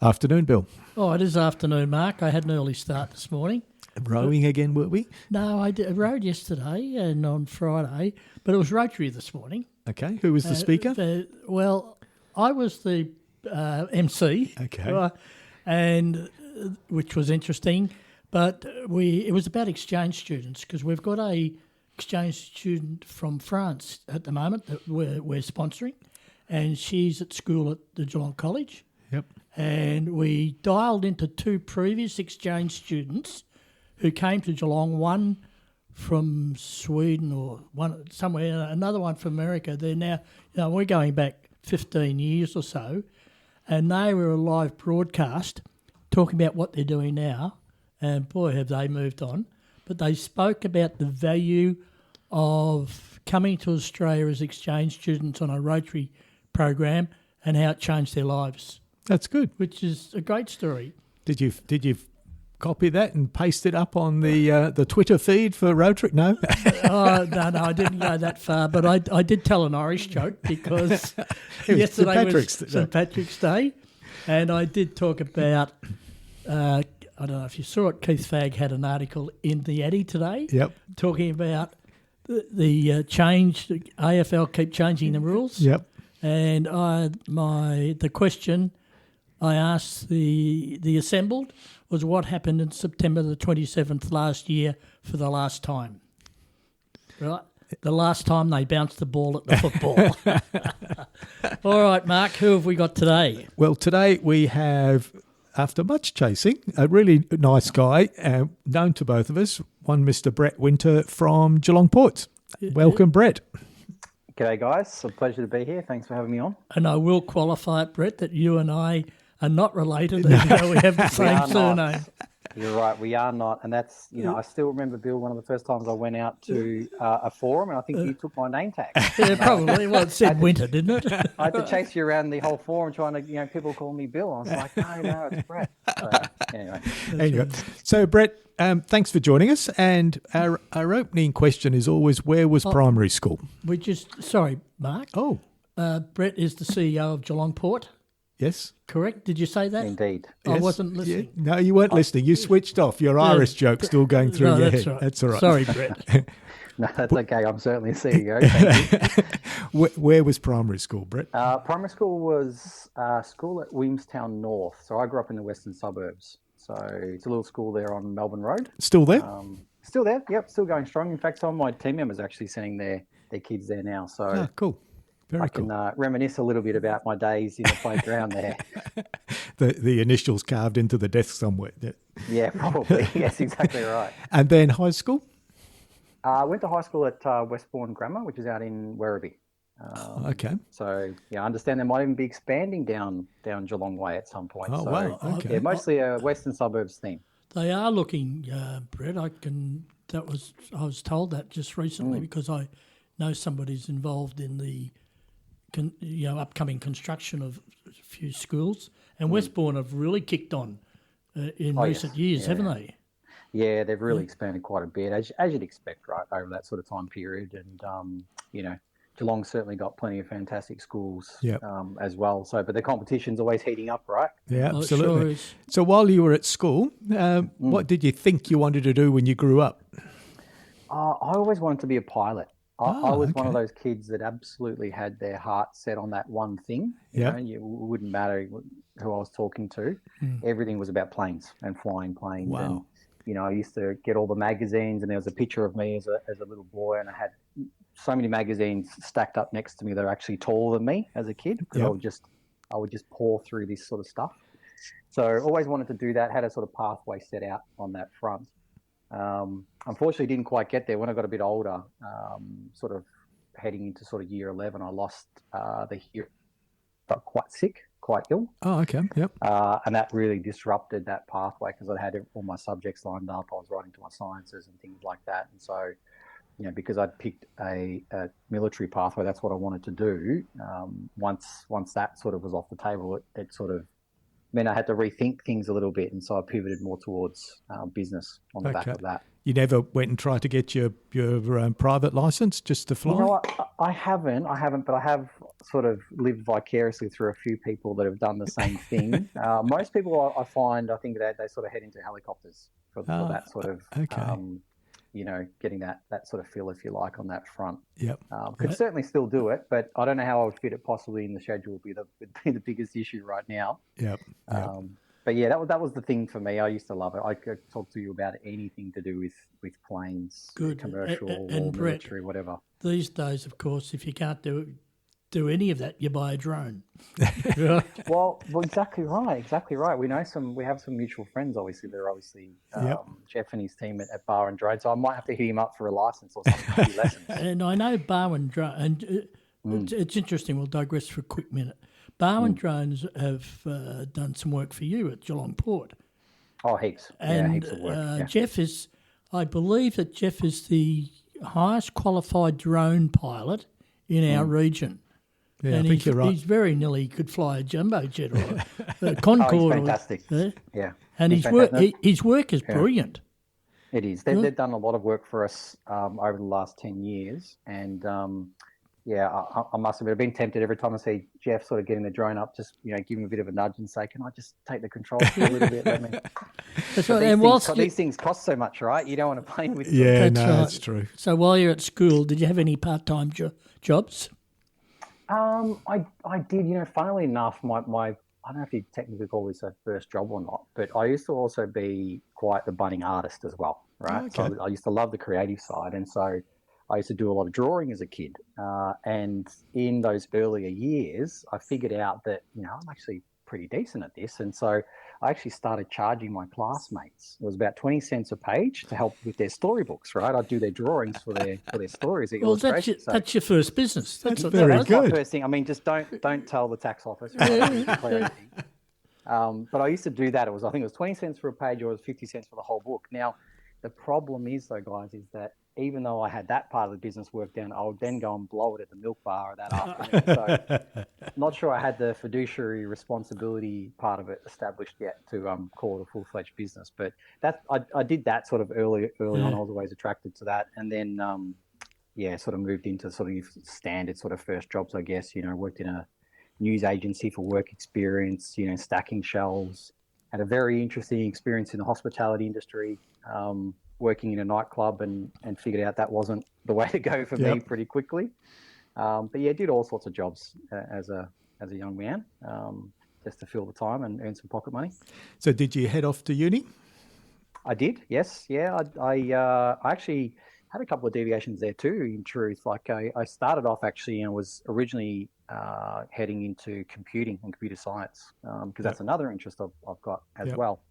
Afternoon, Bill. Oh, it is afternoon, Mark. I had an early start this morning. Rowing again, were we? No, I rode yesterday and on Friday, but it was Rotary this morning. Okay. Who was the speaker? Well, I was the MC. Okay. And which was interesting, but it was about exchange students because we've got a exchange student from France at the moment that we're sponsoring, and she's at school at the Geelong College. Yep. And we dialed into two previous exchange students who came to Geelong, one from Sweden or one somewhere, another one from America. They're now, we're going back 15 years or so, and they were a live broadcast talking about what they're doing now, and boy, have they moved on. But they spoke about the value of coming to Australia as exchange students on a Rotary program and how it changed their lives. That's good. Which is a great story. Did you copy that and paste it up on the Twitter feed for Rotary? No? No, I didn't go that far, but I did tell an Irish joke because yesterday was St Patrick's Day, and I did talk about, I don't know if you saw it, Keith Fagg had an article in the Addy today talking about the change, the AFL keep changing the rules. Yep. And the question I asked the assembled was what happened in September the 27th last year for the last time. Right? The last time they bounced the ball at the football. All right, Mark, who have we got today? Well, today we have, after much chasing, a really nice guy, known to both of us, one Mr. Brett Winter from Geelong Port. Welcome, Brett. G'day, guys. It's a pleasure to be here. Thanks for having me on. And I will qualify it, Brett, that you and I are not related, even though we have the same surname. You're right, we are not. And that's, I still remember, Bill, one of the first times I went out to a forum, and I think you took my name tag. Yeah, probably. Well, it said Winter, didn't it? I had to chase you around the whole forum trying to, people call me Bill. I was like, no, it's Brett. So, anyway. So, Brett, thanks for joining us. And our opening question is always, where was primary school? Sorry, Mark. Oh. Brett is the CEO of Geelong Port. Yes. Correct? Did you say that? Indeed. I wasn't listening. Yeah. No, you weren't listening. You switched off. Your Irish joke still going through your head. Right. That's all right. Sorry, Brett. No, that's okay. I'm certainly a CEO. Thank you. Where was primary school, Brett? Primary school was school at Williamstown North. So I grew up in the western suburbs. So it's a little school there on Melbourne Road. Still there? Still there. Yep, still going strong. In fact, some of my team members are actually sending their kids there now. So cool. Very cool. I can reminisce a little bit about my days in the playground there. The initials carved into the desk somewhere. Yeah, probably. Yes, exactly right. And then high school? I went to high school at Westbourne Grammar, which is out in Werribee. Okay. So, I understand they might even be expanding down Geelong Way at some point. Oh, wow. Okay. Yeah, mostly a western suburbs theme. They are looking, Brett. I was told that just recently because I know somebody's involved in the upcoming construction of a few schools, and Westbourne have really kicked on in recent years, haven't they? Yeah, they've really expanded quite a bit, as you'd expect, right, over that sort of time period. And Geelong's certainly got plenty of fantastic schools as well. So, but the competition's always heating up, right? Yeah, absolutely. Sure. So, while you were at school, what did you think you wanted to do when you grew up? I always wanted to be a pilot. I was one of those kids that absolutely had their heart set on that one thing. It wouldn't matter who I was talking to. Everything was about planes and flying planes. Wow. And, I used to get all the magazines, and there was a picture of me as a little boy, and I had so many magazines stacked up next to me that were actually taller than me as a kid, because I would just pour through this sort of stuff. So always wanted to do that, had a sort of pathway set out on that front. Unfortunately, didn't quite get there. When I got a bit older, sort of heading into sort of year 11, I lost the hearing. Got quite sick, quite ill. Oh, okay, yep. And that really disrupted that pathway because I had all my subjects lined up. I was writing to my sciences and things like that. And so, because I'd picked a military pathway, that's what I wanted to do. Once that sort of was off the table, it sort of meant I had to rethink things a little bit, and so I pivoted more towards business on the back of that. You never went and tried to get your private license just to fly? I haven't, but I have sort of lived vicariously through a few people that have done the same thing. Most people I find, I think that they sort of head into helicopters for that sort of, getting that sort of feel, if you like, on that front. Yep. Could certainly still do it, but I don't know how I would fit it possibly in the schedule would be the biggest issue right now. Yep. But yeah, that was the thing for me. I used to love it. I could talk to you about anything to do with planes, commercial or military, whatever. These days, of course, if you can't do any of that, you buy a drone. well, exactly right. We have some mutual friends. Obviously, they're Jeff and his team at Bar and Drone. So I might have to hit him up for a license or something, a few lessons. And I know Bar and Drone, and it's interesting. We'll digress for a quick minute. Bar and Drones have done some work for you at Geelong Port. Oh, heaps. And heaps of work. Jeff I believe that Jeff is the highest qualified drone pilot in our region. Yeah, and I think you're right. He's very nearly could fly a jumbo jet or a Concorde. He's fantastic. Yeah. And his work is brilliant. It is. They've done a lot of work for us over the last 10 years. And, I must admit, I've been tempted every time I see Jeff sort of getting the drone up, just, give him a bit of a nudge and say, can I just take the controls for a little bit? That's right. And these things cost so much, right? You don't want to play with them. Yeah, that's true. So while you're at school, did you have any part-time jobs? I did, funnily enough, my I don't know if you technically call this a first job or not, but I used to also be quite the budding artist as well, right? Okay. So I used to love the creative side, and so I used to do a lot of drawing as a kid. And in those earlier years, I figured out that, I'm actually pretty decent at this. And so I actually started charging my classmates. It was about 20 cents a page to help with their storybooks, right? I'd do their drawings for their stories. Well, that's your first business. That's very good. That's my first thing. I mean, just don't tell the tax office. Right? But I used to do that. I think it was 20 cents for a page, or it was 50 cents for the whole book. Now, the problem is, though, guys, is that even though I had that part of the business worked down, I would then go and blow it at the milk bar that afternoon. So not sure I had the fiduciary responsibility part of it established yet to call it a full-fledged business. But I did that sort of early on. I was always attracted to that. And then, sort of moved into sort of standard sort of first jobs, I guess. Worked in a news agency for work experience, stacking shelves. Had a very interesting experience in the hospitality industry. Working in a nightclub and figured out that wasn't the way to go for me pretty quickly. Did all sorts of jobs as a young man, just to fill the time and earn some pocket money. So did you head off to uni? I did, yes. Yeah, I actually had a couple of deviations there too, in truth. Like I started off actually and was originally heading into computing and computer science, because that's another interest I've got as well.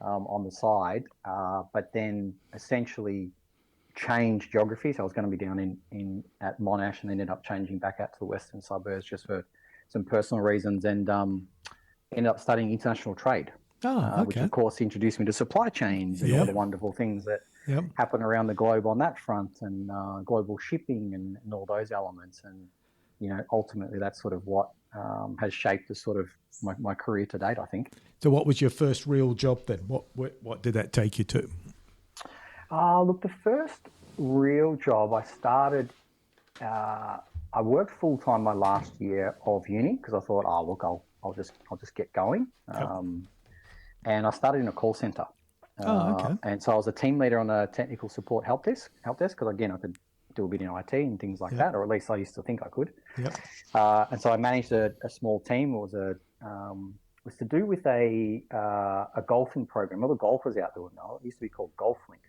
On the side, but then essentially changed geography. So I was going to be down at Monash, and then ended up changing back out to the western suburbs just for some personal reasons, and ended up studying international trade, which of course introduced me to supply chains and all the wonderful things that happen around the globe on that front, and global shipping and all those elements. And ultimately that's sort of what has shaped the sort of my career to date, I think. So what was your first real job then? What did that take you to? Look, the first real job I started, I worked full time my last year of uni because I thought, I'll just get going. And I started in a call center. And so I was a team leader on a technical support help desk because again I could do a bit in IT and things like that, or at least I used to think I could. And so I managed a small team. It was to do with a golfing program. All the golfers out there would know it used to be called GolfLink.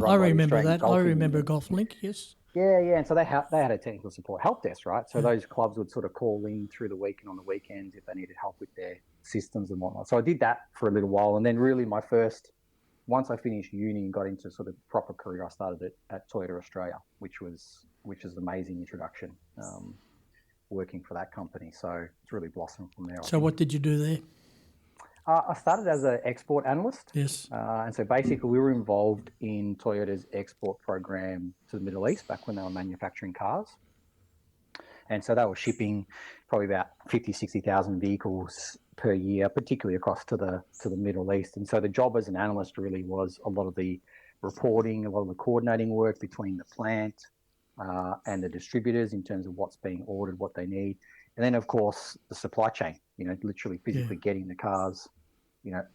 I remember that. I remember GolfLink. Yes. Yeah. And so they had a technical support help desk, right? So those clubs would sort of call in through the week and on the weekends if they needed help with their systems and whatnot. So I did that for a little while, and then really once I finished uni and got into sort of proper career, I started at Toyota Australia, which was an amazing introduction, working for that company. So it's really blossomed from there. So what did you do there? I started as an export analyst. Yes. And so basically we were involved in Toyota's export program to the Middle East back when they were manufacturing cars. And so they were shipping probably about 50, 60,000 vehicles per year, particularly across to the Middle East. And so the job as an analyst really was a lot of the reporting, a lot of the coordinating work between the plant, and the distributors in terms of what's being ordered, what they need. And then, of course, the supply chain, literally physically getting the cars,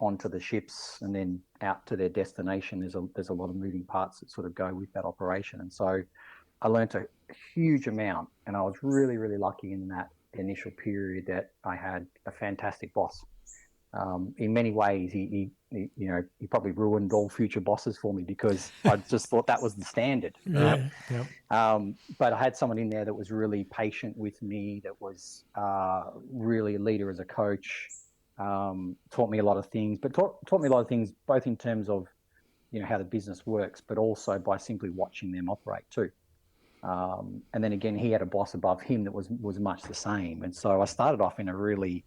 onto the ships and then out to their destination. There's a lot of moving parts that sort of go with that operation. And so I learned a huge amount, and I was really, really lucky in that initial period that I had a fantastic boss. In many ways, he probably ruined all future bosses for me because I just thought that was the standard. Right? But I had someone in there that was really patient with me, that was really a leader as a coach, taught me a lot of things, but taught me a lot of things both in terms of how the business works, but also by simply watching them operate too. And then again, he had a boss above him that was much the same, and so I started off in a really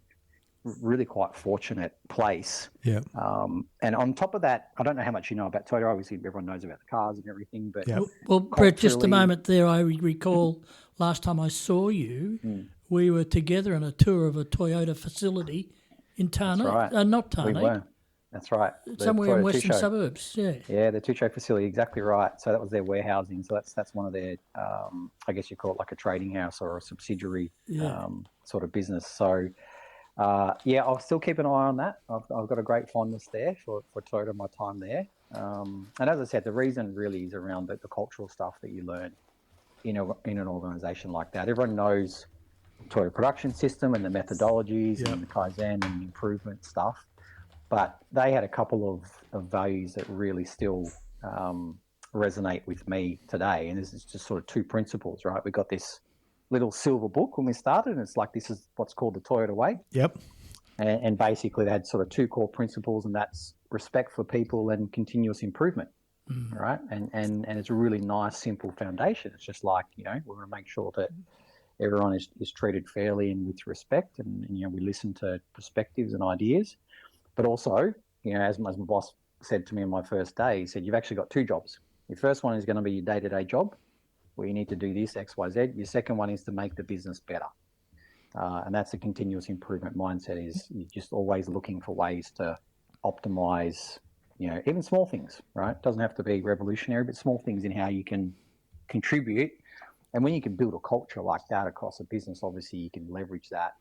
quite fortunate place. Yeah. And on top of that, I don't know how much you know about Toyota. Obviously, everyone knows about the cars and everything. But well, Brett, just a moment there. I recall last time I saw you, we were together on a tour of a Toyota facility in Tarnay. That's right. Not Tarnay. We were. That's right. Somewhere in western suburbs. Yeah, the Tucho facility, exactly right. So that was their warehousing. So that's one of their, I guess you call it like a trading house or a subsidiary sort of business. So. I'll still keep an eye on that. I've got a great fondness there for Toyota, my time there. And as I said, the reason really is around the cultural stuff that you learn in an organisation like that. Everyone knows Toyota production system and the methodologies and the Kaizen and improvement stuff, but they had a couple of values that really still resonate with me today. And this is just sort of two principles, right? We got this little silver book when we started, and it's like, this is what's called the Toyota way. Yep. And basically they had sort of two core principles, and that's respect for people and continuous improvement. Right. And it's a really nice, simple foundation. It's just like, we want to make sure that everyone is treated fairly and with respect, and we listen to perspectives and ideas. But also, as my boss said to me on my first day, he said, you've actually got two jobs. Your first one is going to be your day-to-day job, where you need to do this, X, Y, Z. Your second one is to make the business better. And that's a continuous improvement mindset, is you're just always looking for ways to optimize, even small things, right? It doesn't have to be revolutionary, but small things in how you can contribute. And when you can build a culture like that across a business, obviously you can leverage that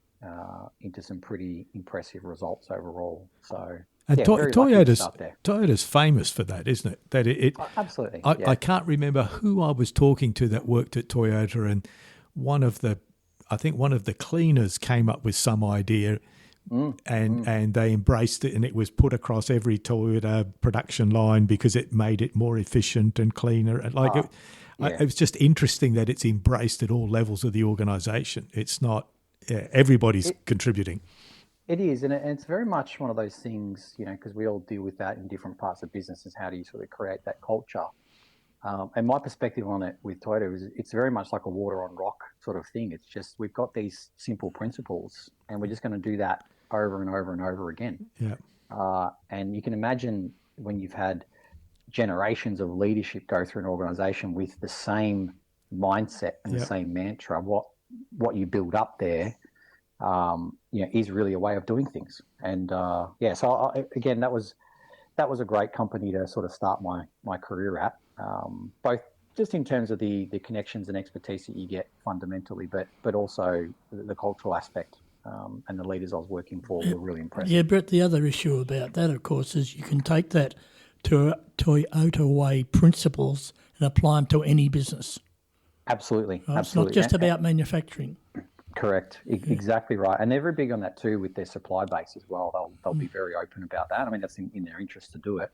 into some pretty impressive results overall. So, and Toyota's famous for that, isn't it? That it absolutely. I can't remember who I was talking to that worked at Toyota, and one of the cleaners came up with some idea, and they embraced it, and it was put across every Toyota production line because it made it more efficient and cleaner. And it was just interesting that it's embraced at all levels of the organisation. It's not everybody's contributing. It is, and it's very much one of those things, because we all deal with that in different parts of businesses. How do you sort of create that culture? And my perspective on it with Toyota is it's very much like a water on rock sort of thing. It's just, we've got these simple principles, and we're just going to do that over and over and over again. Yeah. And you can imagine when you've had generations of leadership go through an organisation with the same mindset and the same mantra, what you build up there, is really a way of doing things. And so again, that was a great company to sort of start my career at, both just in terms of the connections and expertise that you get fundamentally, but also the cultural aspect, and the leaders I was working for were really impressive. Yeah, Brett, the other issue about that, of course, is you can take that to Toyota way principles and apply them to any business. Absolutely. Right? Absolutely. It's not just about manufacturing. Correct. Exactly right. And they're very big on that too with their supply base as well. They'll be very open about that. I mean, that's in their interest to do it.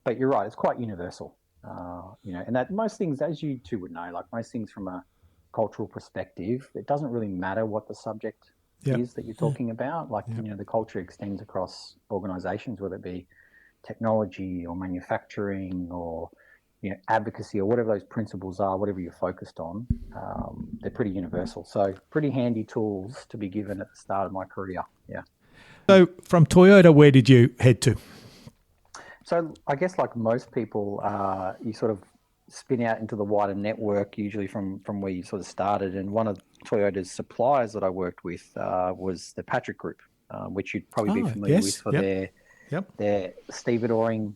But you're right, it's quite universal. And that most things, as you two would know, like most things from a cultural perspective, it doesn't really matter what the subject is that you're talking about. Like, the culture extends across organizations, whether it be technology or manufacturing or advocacy or whatever those principles are, whatever you're focused on, they're pretty universal. So pretty handy tools to be given at the start of my career. Yeah. So from Toyota, where did you head to? So I guess like most people, you sort of spin out into the wider network, usually from where you sort of started. And one of Toyota's suppliers that I worked with was the Patrick Group, which you'd probably be familiar with for their stevedoring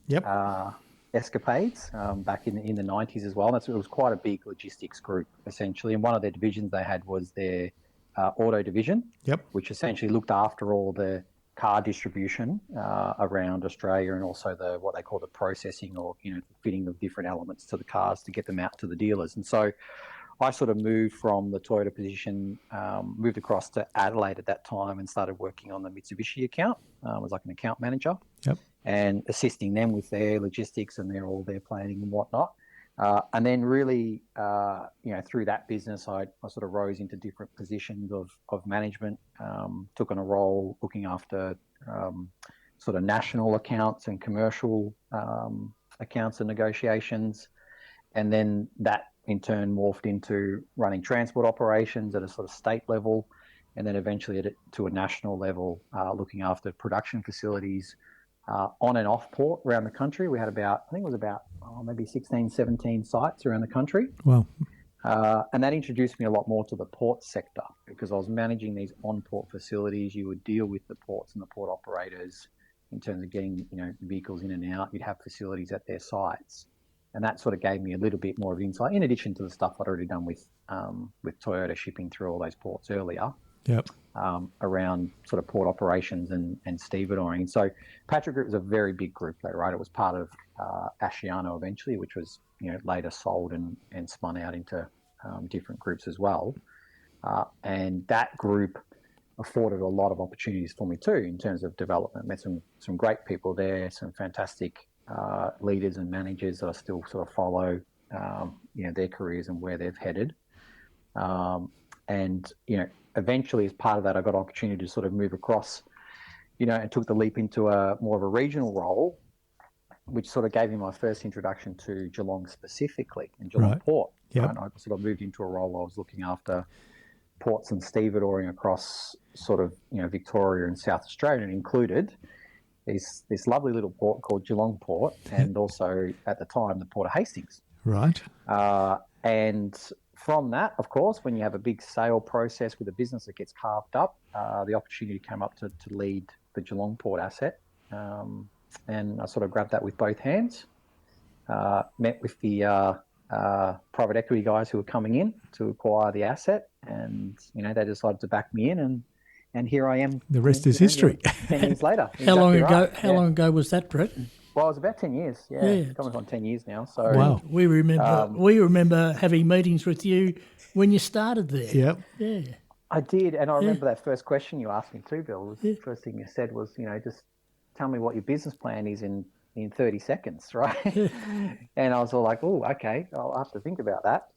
escapades back in the 90s as well. It was quite a big logistics group, essentially. And one of their divisions they had was their auto division, which essentially looked after all the car distribution around Australia, and also what they call the processing, or the fitting of different elements to the cars to get them out to the dealers. And so I sort of moved from the Toyota position, moved across to Adelaide at that time, and started working on the Mitsubishi account. I was like an account manager, and assisting them with their logistics and all their planning and whatnot. And then really, through that business, I sort of rose into different positions of management, took on a role looking after sort of national accounts and commercial accounts and negotiations. And then that in turn morphed into running transport operations at a sort of state level, and then eventually to a national level, looking after production facilities on and off port around the country. We had maybe 16, 17 sites around the country. Wow. And that introduced me a lot more to the port sector, because I was managing these on-port facilities. You would deal with the ports and the port operators in terms of getting vehicles in and out. You'd have facilities at their sites. And that sort of gave me a little bit more of insight, in addition to the stuff I'd already done with Toyota shipping through all those ports earlier, around sort of port operations and stevedoring. So Patrick Group was a very big group though, right? It was part of Asciano eventually, which was later sold and spun out into different groups as well. And that group afforded a lot of opportunities for me too, in terms of development. Met some great people there, some fantastic leaders and managers that I still sort of follow, their careers and where they've headed. And eventually, as part of that, I got an opportunity to sort of move across, and took the leap into a more of a regional role, which sort of gave me my first introduction to Geelong specifically, and Geelong Port. Right? I sort of moved into a role where I was looking after ports and stevedoring across sort of, Victoria and South Australia, and included this lovely little port called Geelong Port, and also at the time the Port of Hastings. Right. And from that, of course, when you have a big sale process with a business that gets carved up, the opportunity came up to lead the Geelong Port asset. And I sort of grabbed that with both hands, met with the private equity guys who were coming in to acquire the asset, and, they decided to back me in, and here I am. The rest is history. 10 years later. How long ago was that, Brett? Well, it was about 10 years. Yeah. Coming on 10 years now. So wow. We remember having meetings with you when you started there. Yep. Yeah. I did, and I remember that first question you asked me too, Bill. The first thing you said was, just tell me what your business plan is in 30 seconds, right? And I was all like, oh, okay, I'll have to think about that.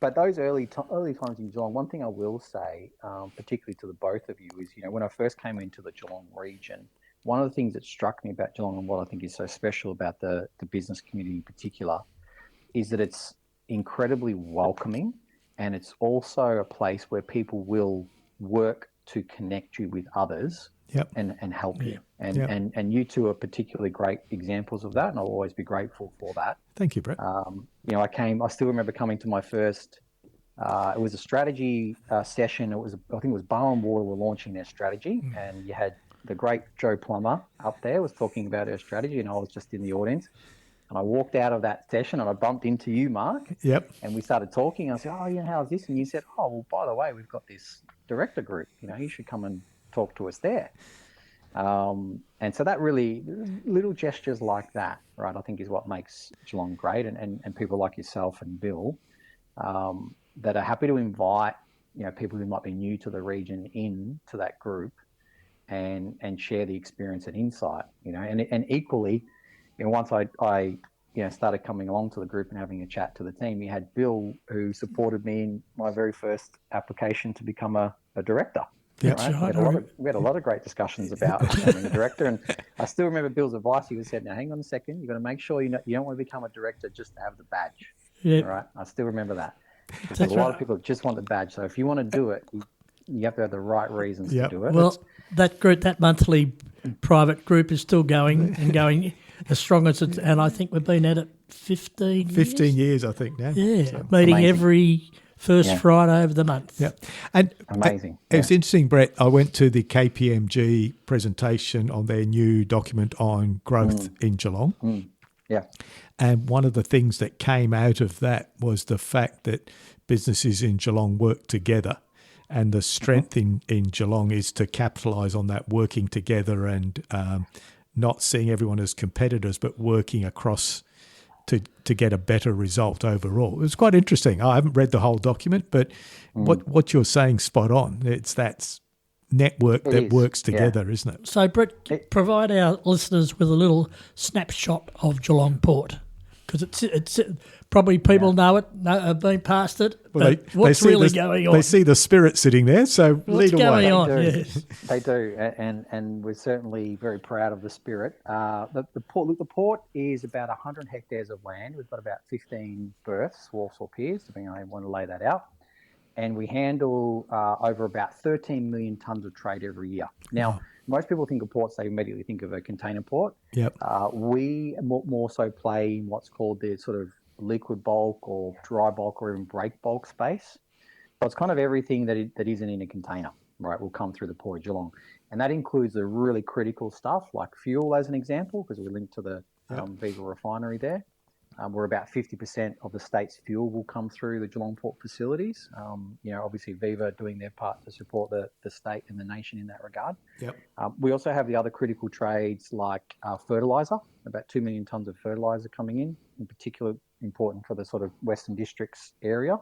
But those early times in Geelong, one thing I will say, particularly to the both of you, is, when I first came into the Geelong region, one of the things that struck me about Geelong, and what I think is so special about the business community in particular, is that it's incredibly welcoming, and it's also a place where people will work to connect you with others. And help you. And you two are particularly great examples of that, and I'll always be grateful for that. Thank you, Brett. I still remember coming to my first, it was a strategy session. I think it was Bar and Water were launching their strategy, and you had the great Joe Plummer up there was talking about her strategy, and I was just in the audience. And I walked out of that session and I bumped into you, Mark. Yep. And we started talking. I said, how's this? And you said, well, by the way, we've got this director group. You should come and talk to us there. And so that really, little gestures like that, right, I think is what makes Geelong great, and people like yourself and Bill that are happy to invite, people who might be new to the region into that group and share the experience and insight, and equally, once I started coming along to the group and having a chat to the team, you had Bill, who supported me in my very first application to become a director. That's right. We had a lot of great discussions about becoming a director, and I still remember Bill's advice. He said, "Now, hang on a second. You've got to make sure you don't want to become a director just to have the badge." Yeah. All right. I still remember that. Because a lot of people just want the badge. So if you want to do it, you have to have the right reasons to do it. Well, that group, that monthly private group, is still going and going as strong as it. And I think we've been at it 15 years. 15 years, I think now. Yeah, so, meeting amazing. Every first Friday of the month. Yeah, and amazing. It's interesting, Brett. I went to the KPMG presentation on their new document on growth in Geelong, Yeah. And one of the things that came out of that was the fact that businesses in Geelong work together. And the strength in Geelong is to capitalise on that working together and not seeing everyone as competitors, but working across to get a better result overall. It was quite interesting. I haven't read the whole document, but what you're saying spot on. It's that network that works together, isn't it? So, Brett, provide our listeners with a little snapshot of Geelong Port, because it's probably people know it, have been past it, well, but what's really going on? They see the spirit sitting there, so what's lead going away. on? Yes. They do, and we're certainly very proud of the spirit. The port is about 100 hectares of land. We've got about 15 berths, wharfs or piers, depending on how you want to lay that out. And we handle over about 13 million tonnes of trade every year. Now, most people think of ports, they immediately think of a container port. Yep. We more so play in what's called the sort of liquid bulk or dry bulk or even break bulk space. So it's kind of everything that isn't in a container, right, will come through the Port of Geelong. And that includes the really critical stuff like fuel, as an example, because we're linked to the Viva refinery there. Where about 50% of the state's fuel will come through the Geelong Port facilities. Obviously Viva doing their part to support the state and the nation in that regard. Yep. We also have the other critical trades like fertiliser, about 2 million tonnes of fertiliser coming in particular important for the sort of Western Districts area.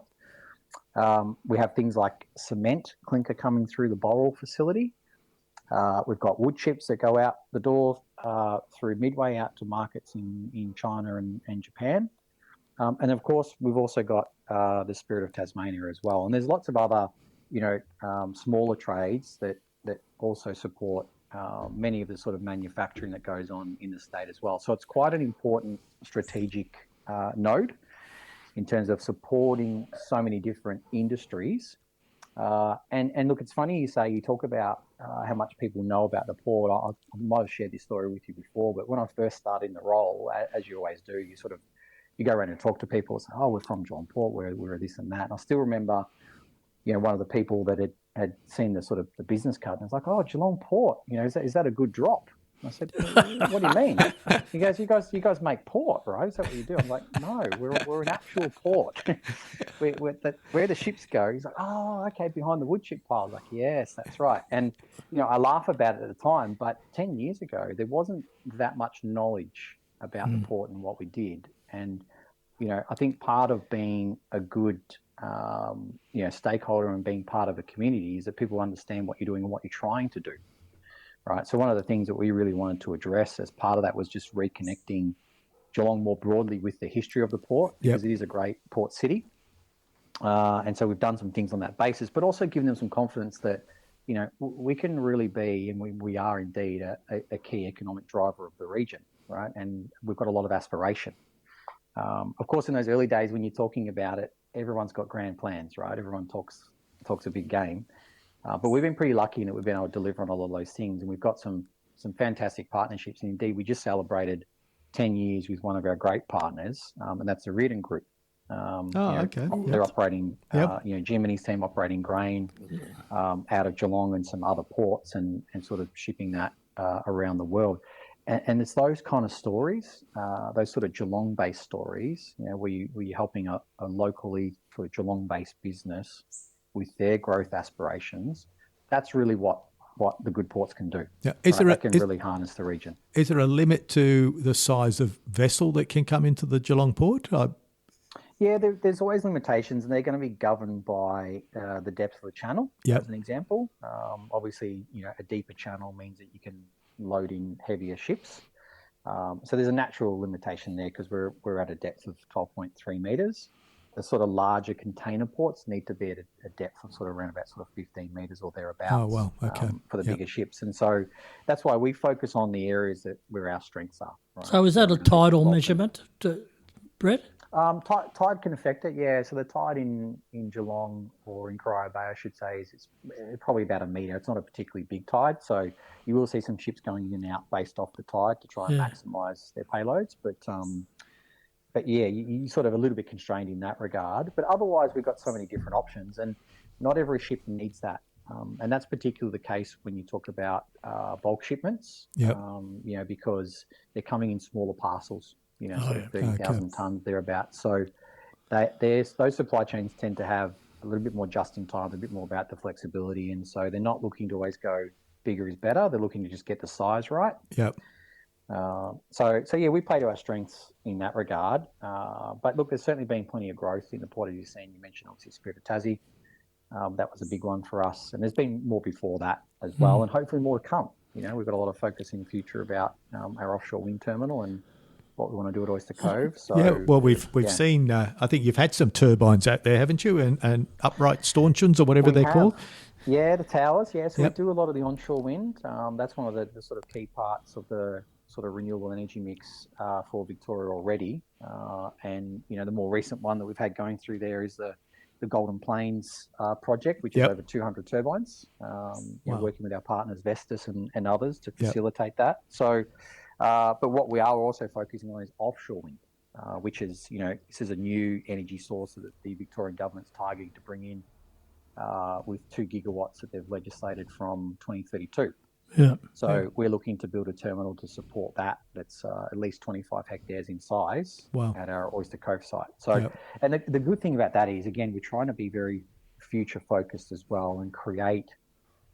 We have things like cement, clinker coming through the Boral facility. We've got wood chips that go out the door through Midway out to markets in China and Japan. And of course, we've also got the Spirit of Tasmania as well. And there's lots of other, smaller trades that also support many of the sort of manufacturing that goes on in the state as well. So it's quite an important strategic node in terms of supporting so many different industries. And look, it's funny you talk about how much people know about the port. I might have shared this story with you before, but when I first started in the role, as you always do, you go around and talk to people and say, oh, we're from Geelong Port, we're this and that. And I still remember, one of the people that had seen the sort of the business card and was like, oh, Geelong Port, is that a good drop? I said, what do you mean? He goes, you guys make port, right? Is that what you do? I'm like, no, we're an actual port. where the ships go. He's like, oh, okay, behind the wood chip pile. I was like, yes, that's right. And, I laugh about it at the time, but 10 years ago, there wasn't that much knowledge about the port and what we did. And, I think part of being a good, stakeholder and being part of a community is that people understand what you're doing and what you're trying to do. Right. So one of the things that we really wanted to address as part of that was just reconnecting Geelong more broadly with the history of the port, because it is a great port city. And so we've done some things on that basis, but also giving them some confidence that, we can really be, and we are indeed a key economic driver of the region, right? And we've got a lot of aspiration. Of course, in those early days when you're talking about it, everyone's got grand plans, right? Everyone talks a big game. But we've been pretty lucky in that we've been able to deliver on all of those things, and we've got some fantastic partnerships. And indeed, we just celebrated 10 years with one of our great partners, and that's the Reardon Group. Okay. They're operating, Jim and his team operating grain out of Geelong and some other ports and sort of shipping that around the world. And it's those kind of stories, those sort of Geelong-based stories, where you're helping a locally sort of Geelong-based business with their growth aspirations. That's really what the good ports can do. Yeah. They can really harness the region. Is there a limit to the size of vessel that can come into the Geelong Port? Yeah, there's always limitations, and they're going to be governed by the depth of the channel, as an example. Obviously, a deeper channel means that you can load in heavier ships. So there's a natural limitation there because we're at a depth of 12.3 metres. The sort of larger container ports need to be at a depth of sort of around about sort of 15 metres or thereabouts. Oh, well, okay. For the bigger ships. And so that's why we focus on the areas where our strengths are. Right? So is that a tidal measurement, Brett? Tide can affect it, yeah. So the tide in Geelong or in Corio Bay, I should say, is probably about a metre. It's not a particularly big tide. So you will see some ships going in and out based off the tide to try and maximise their payloads. But yeah, you're sort of a little bit constrained in that regard. But otherwise, we've got so many different options, and not every ship needs that. And that's particularly the case when you talk about bulk shipments, because they're coming in smaller parcels. sort of 30,000 tonnes thereabouts. So those supply chains tend to have a little bit more just in time, a bit more about the flexibility, and so they're not looking to always go bigger is better. They're looking to just get the size right. Yep. So yeah, we play to our strengths in that regard. But look, there's certainly been plenty of growth in the port, as you've seen. You mentioned obviously Spirit of Tassie. That was a big one for us, and there's been more before that as well, and hopefully more to come. We've got a lot of focus in the future about our offshore wind terminal and what we want to do at Oyster Cove. So yeah, well, we've seen. I think you've had some turbines out there, haven't you? And upright stanchions or whatever they're called. Yeah, the towers. Yeah, so we do a lot of the onshore wind. That's one of the sort of key parts of the sort of renewable energy mix for Victoria already. And the more recent one that we've had going through there is the Golden Plains project, which is over 200 turbines. Working with our partners Vestas and others to facilitate that. So, but what we are also focusing on is offshore wind, which is this is a new energy source that the Victorian government's targeting to bring in with 2 gigawatts that they've legislated from 2032. Yeah. So we're looking to build a terminal to support that. That's at least 25 hectares in size at our Oyster Cove site. So, and the good thing about that is, again, we're trying to be very future focused as well and create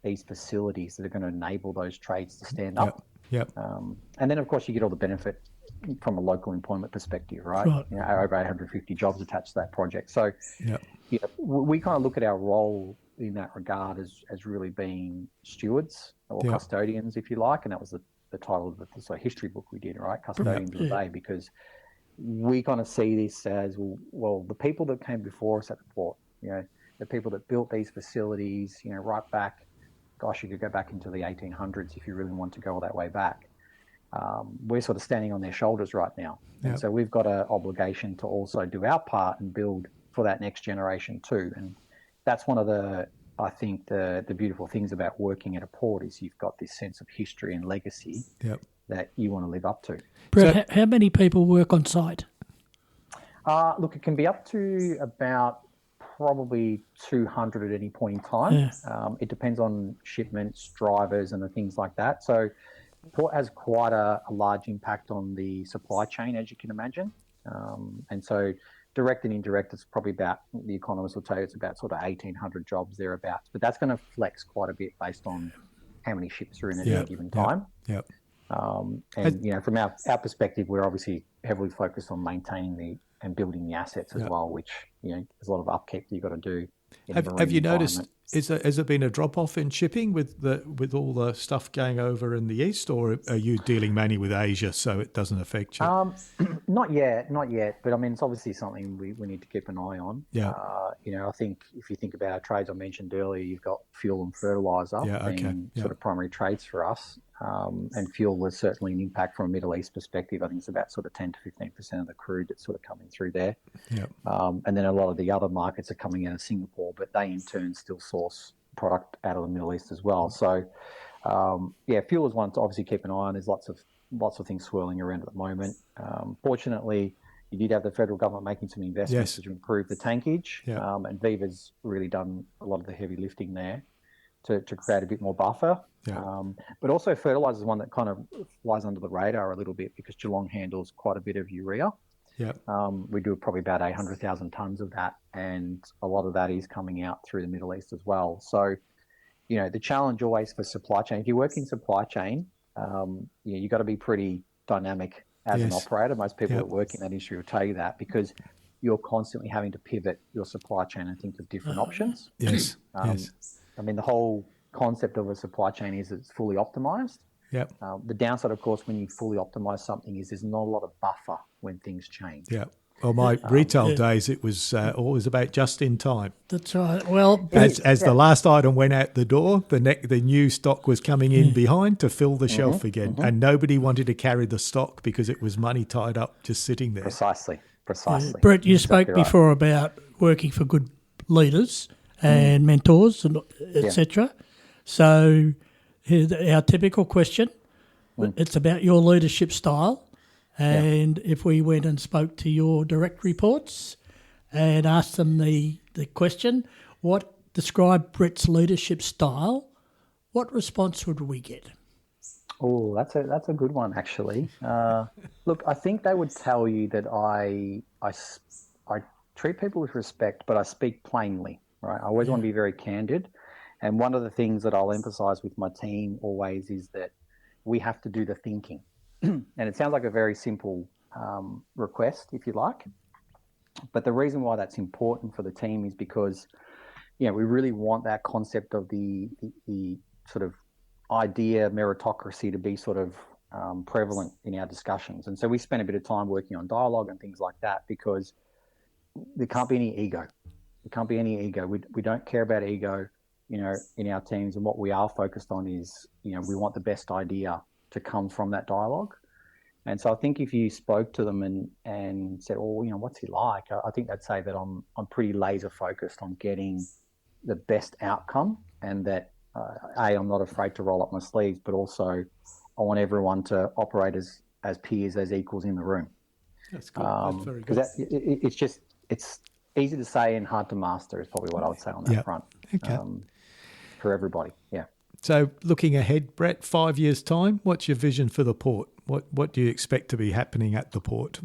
these facilities that are going to enable those trades to stand up. And then, of course, you get all the benefit from a local employment perspective, right? Over 850 jobs attached to that project. So, we kind of look at our role in that regard as really being stewards or custodians, if you like, and that was the title of the sort of history book we did, right? Custodians of the Bay, because we kind of see this as, well, the people that came before us at the port, the people that built these facilities, right back, gosh, you could go back into the 1800s if you really want to go all that way back. We're sort of standing on their shoulders right now. And so we've got an obligation to also do our part and build for that next generation too. And that's one of I think the beautiful things about working at a port is you've got this sense of history and legacy that you want to live up to. Brett, how many people work on site? Look, it can be up to about probably 200 at any point in time. It depends on shipments, drivers, and the things like that. So port has quite a large impact on the supply chain, as you can imagine. And so direct and indirect, it's probably about, the economists will tell you, it's about sort of 1,800 jobs thereabouts. But that's going to flex quite a bit based on how many ships are in at any given time. And from our perspective, we're obviously heavily focused on maintaining and building the assets as well, which there's a lot of upkeep that you've got to do. Have you noticed? Has there been a drop off in shipping with all the stuff going over in the east, or are you dealing mainly with Asia, so it doesn't affect you? Not yet. But I mean, it's obviously something we need to keep an eye on. I think if you think about our trades I mentioned earlier, you've got fuel and fertiliser being sort of primary trades for us. And fuel was certainly an impact from a Middle East perspective. I think it's about sort of 10 to 15% of the crude that's sort of coming through there. And then a lot of the other markets are coming out of Singapore, but they in turn still source product out of the Middle East as well. So, fuel is one to obviously keep an eye on. There's lots of things swirling around at the moment. Fortunately, you did have the federal government making some investments to improve the tankage, and Viva's really done a lot of the heavy lifting there to create a bit more buffer. But also fertiliser is one that kind of flies under the radar a little bit because Geelong handles quite a bit of urea. We do probably about 800,000 tonnes of that, and a lot of that is coming out through the Middle East as well. So, the challenge always for supply chain, if you work in supply chain, you've got to be pretty dynamic as an operator. Most people that work in that industry will tell you that, because you're constantly having to pivot your supply chain and think of different options. I mean, the whole concept of a supply chain is it's fully optimized. The downside, of course, when you fully optimize something is there's not a lot of buffer when things change. Well, my retail days, it was always about just in time. That's right. Well, as the last item went out the door, the new stock was coming in behind to fill the shelf again, and nobody wanted to carry the stock because it was money tied up just sitting there. Precisely. Brett, you spoke before about working for good leaders and mentors and etc. So here's our typical question. It's about your leadership style. And if we went and spoke to your direct reports and asked them the question, describe Brett's leadership style, what response would we get? Oh, that's a good one, actually. Look, I think they would tell you that I treat people with respect, but I speak plainly, right? I always want to be very candid. And one of the things that I'll emphasize with my team always is that we have to do the thinking. And it sounds like a very simple request, if you like. But the reason why that's important for the team is because, we really want that concept of the sort of idea meritocracy to be sort of prevalent in our discussions. And so we spend a bit of time working on dialogue and things like that because there can't be any ego. There can't be any ego. We don't care about ego, in our teams. And what we are focused on is, we want the best idea to come from that dialogue. And so I think if you spoke to them and said, "Oh, what's he like?" I think they'd say that I'm pretty laser focused on getting the best outcome, and that I'm not afraid to roll up my sleeves, but also I want everyone to operate as peers, as equals in the room. That's cool. That's very good. Because it's easy to say and hard to master is probably what I would say on that front. Okay. For everybody, yeah. So looking ahead, Brett, 5 years' time, what's your vision for the port? What do you expect to be happening at the port?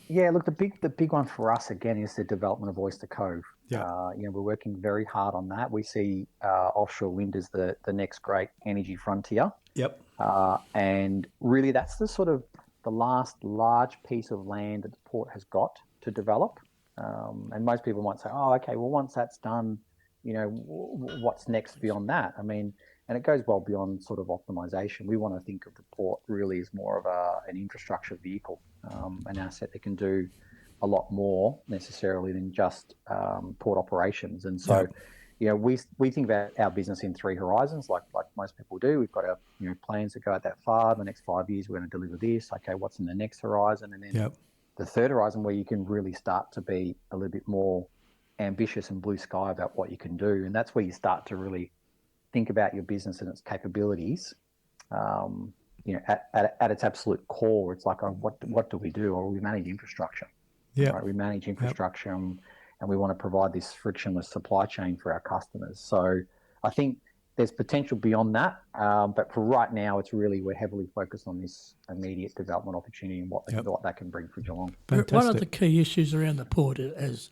Yeah, look, the big one for us again is the development of Oyster Cove. Yeah. We're working very hard on that. We see offshore wind as the next great energy frontier. Yep. And really, that's the last large piece of land that the port has got to develop. And most people might say, "Oh, okay, well, once that's done, what's next beyond that?" I mean, and it goes well beyond sort of optimization. We want to think of the port really as more of an infrastructure vehicle, an asset that can do a lot more necessarily than just port operations. And so, we think about our business in three horizons, like most people do. We've got our plans that go out that far. The next 5 years, we're going to deliver this. Okay, what's in the next horizon? And then the third horizon, where you can really start to be a little bit more ambitious and blue sky about what you can do. And that's where you start to really think about your business and its capabilities. At its absolute core, it's like, what do we do? Or we manage infrastructure. Yeah, right? We manage infrastructure, and we want to provide this frictionless supply chain for our customers. So I think there's potential beyond that, but for right now, it's really, we're heavily focused on this immediate development opportunity and what that can bring for Geelong. Fantastic. One of the key issues around the port, as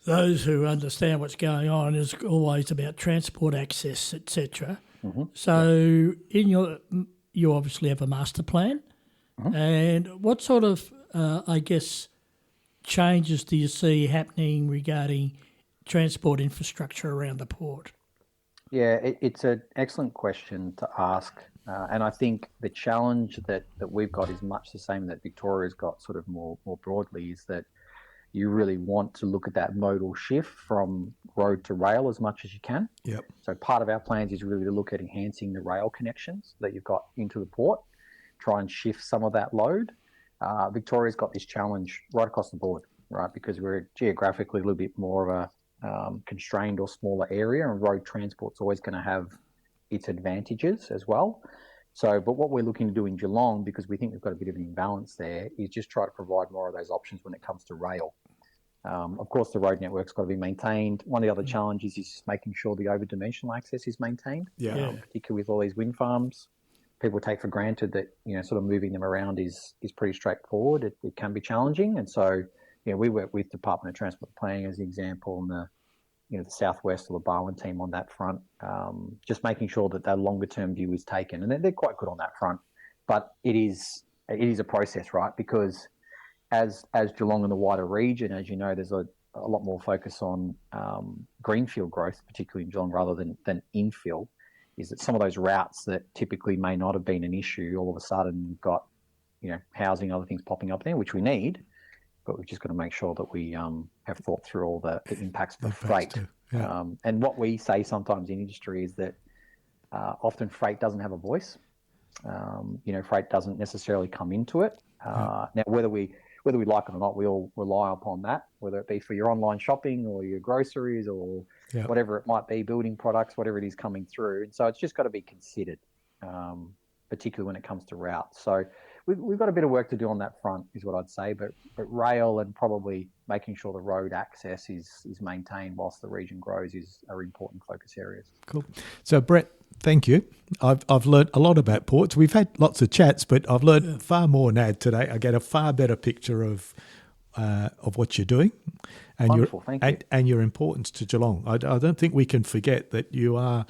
those who understand what's going on, is always about transport access, etc. Mm-hmm. So you obviously have a master plan, and what sort of, changes do you see happening regarding transport infrastructure around the port? Yeah, it's an excellent question to ask. And I think the challenge that we've got is much the same that Victoria's got sort of more broadly, is that you really want to look at that modal shift from road to rail as much as you can. Yep. So part of our plans is really to look at enhancing the rail connections that you've got into the port, try and shift some of that load. Victoria's got this challenge right across the board, right? Because we're geographically a little bit more of a constrained or smaller area, and road transport's always going to have its advantages as well. So, but what we're looking to do in Geelong, because we think we've got a bit of an imbalance there, is just try to provide more of those options when it comes to rail. Of course, the road network's got to be maintained. One of the other challenges is just making sure the over-dimensional access is maintained, particularly with all these wind farms. People take for granted that, sort of moving them around is pretty straightforward. It can be challenging. And so, we work with Department of Transport Planning as an example, and the Southwest or the Barwon team on that front, just making sure that that longer term view is taken. And they're quite good on that front. But it is a process, right? Because as Geelong and the wider region, as you know, there's a lot more focus on greenfield growth, particularly in Geelong, rather than infill. Is that some of those routes that typically may not have been an issue, all of a sudden you've got, housing, other things popping up there, which we need, but we've just got to make sure that we have thought through all the impacts for freight. And what we say sometimes in industry is that often freight doesn't have a voice. Freight doesn't necessarily come into it. Now, whether we like it or not, we all rely upon that, whether it be for your online shopping or your groceries or whatever it might be, building products, whatever it is coming through. And so it's just got to be considered, particularly when it comes to routes. So we've got a bit of work to do on that front, is what I'd say. But rail and probably making sure the road access is maintained whilst the region grows are important focus areas. Cool. So, Brett, Thank you. I've learnt a lot about ports. We've had lots of chats, but I've learnt far more now today. I get a far better picture of what you're doing, and Wonderful, thank you. and your importance to Geelong. I don't think we can forget that you are.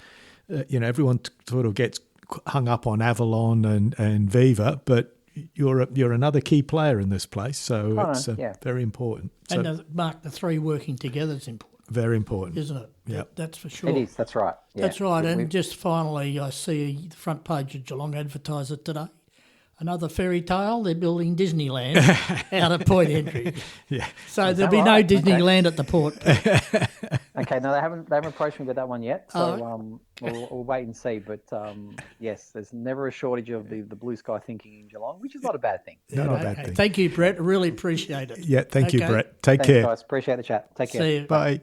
Everyone sort of gets hung up on Avalon and Viva, but you're another key player in this place. So it's very important. And Mark, the three working together is important. Very important, isn't it? Yeah, that's for sure. It is. That's right. Yeah. That's right. And just finally, I see the front page of Geelong Advertiser today. Another fairy tale. They're building Disneyland out at Point Entry. Yeah. So there'll be no Disneyland at the port. Okay. No, they haven't approached me with that one yet. So we'll wait and see. But yes, there's never a shortage of the blue sky thinking in Geelong, which is not a bad thing. Not a bad thing. Thank you, Brett. Really appreciate it. Yeah. Thank you, Brett. Thanks, care, guys. Appreciate the chat. Take care. See you. Bye.